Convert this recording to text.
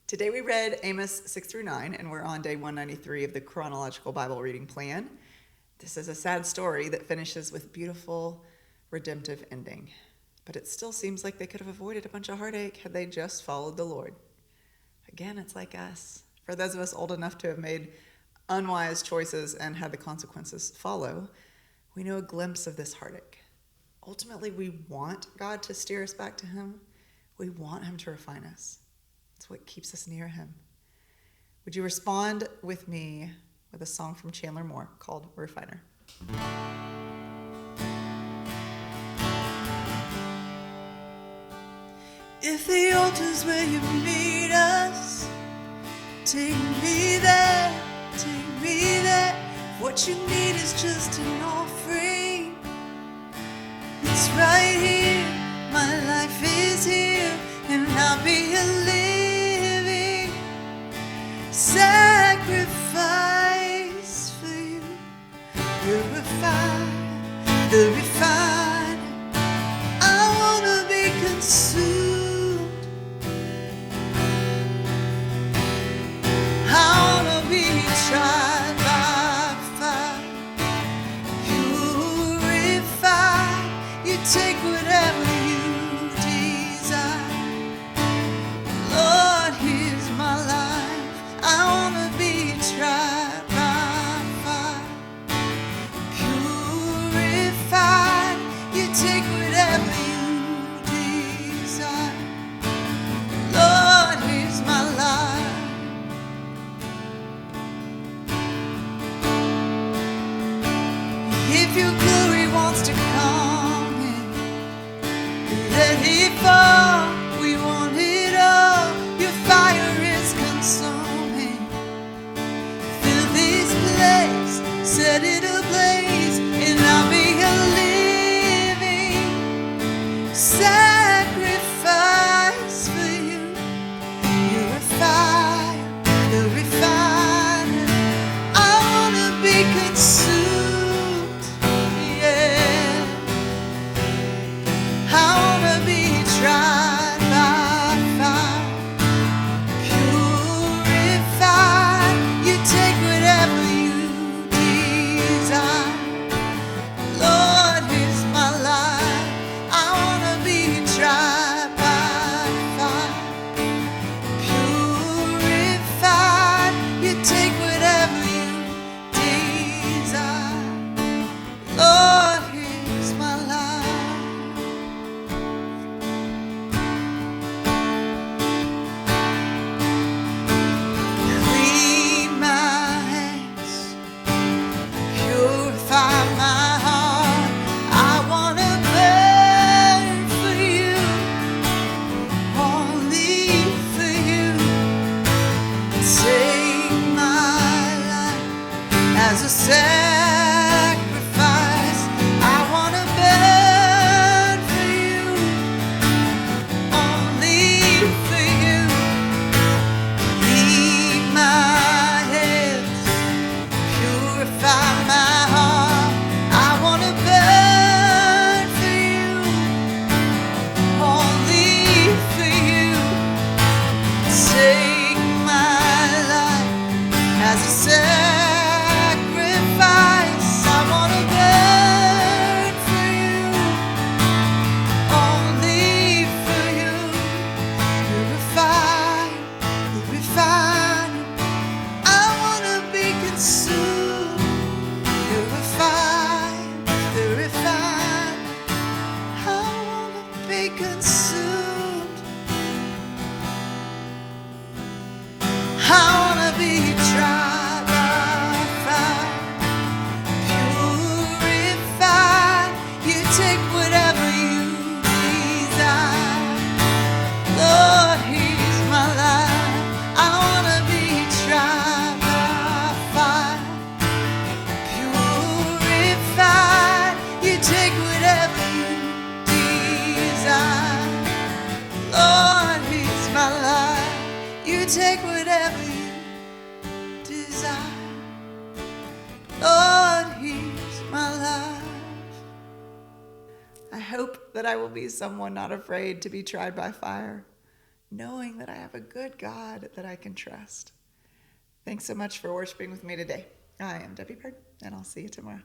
Today we read Amos 6 through 9, and we're on day 193 of the chronological Bible reading plan. This is a sad story that finishes with beautiful, redemptive ending. But it still seems like they could have avoided a bunch of heartache had they just followed the Lord. Again, it's like us. For those of us old enough to have made unwise choices and had the consequences follow, we know a glimpse of this heartache. Ultimately, we want God to steer us back to Him. We want Him to refine us. It's what keeps us near Him. Would you respond with me with a song from Chandler Moore called Refiner? If the altar's where you meet us, take me there, take me there. What you need is just an offering. It's right here, my life is here, and I'll be a living sacrifice for you. The refiner, the refiner. I wanna be consumed. I wanna be tried by fire, purified. You take whatever you desire. Lord, here's my life. I wanna be tried by fire, purified. You take whatever you desire. Lord, here's my life. If your glory wants to come in, let it fall. We want it all. Your fire is consuming. Fill this place, set it ablaze, and I'll be a living sacrifice for you. You're a fire, the refiner. I wanna be consumed, yeah. I wanna be tried by fire, purified. You take whatever you desire. Lord, here's my life. I wanna be tried by fire, purified. You take whatever you desire. Lord, here's my life. Clean my hands, purify my heart. I wanna burn for you, only for you. Take my life as a sacrifice. I wanna burn for you, only for you. Clean my hands, purify my heart. I wanna burn for you, only for you. Take my life as a sacrifice. I wanna burn for you, only for you. Purify, purify. I wanna be consumed. Purify, purify. I wanna be consumed. I wanna be tried by fire, purified. You take whatever you desire. Lord, here's my life. I wanna be tried by fire, purified. You take whatever you desire. Lord, here's my life. You take whatever you desire. Lord, here's my life. I hope that I will be someone not afraid to be tried by fire, knowing that I have a good God that I can trust. Thanks so much for worshiping with me today. I am Debbie Byrd, and I'll see you tomorrow.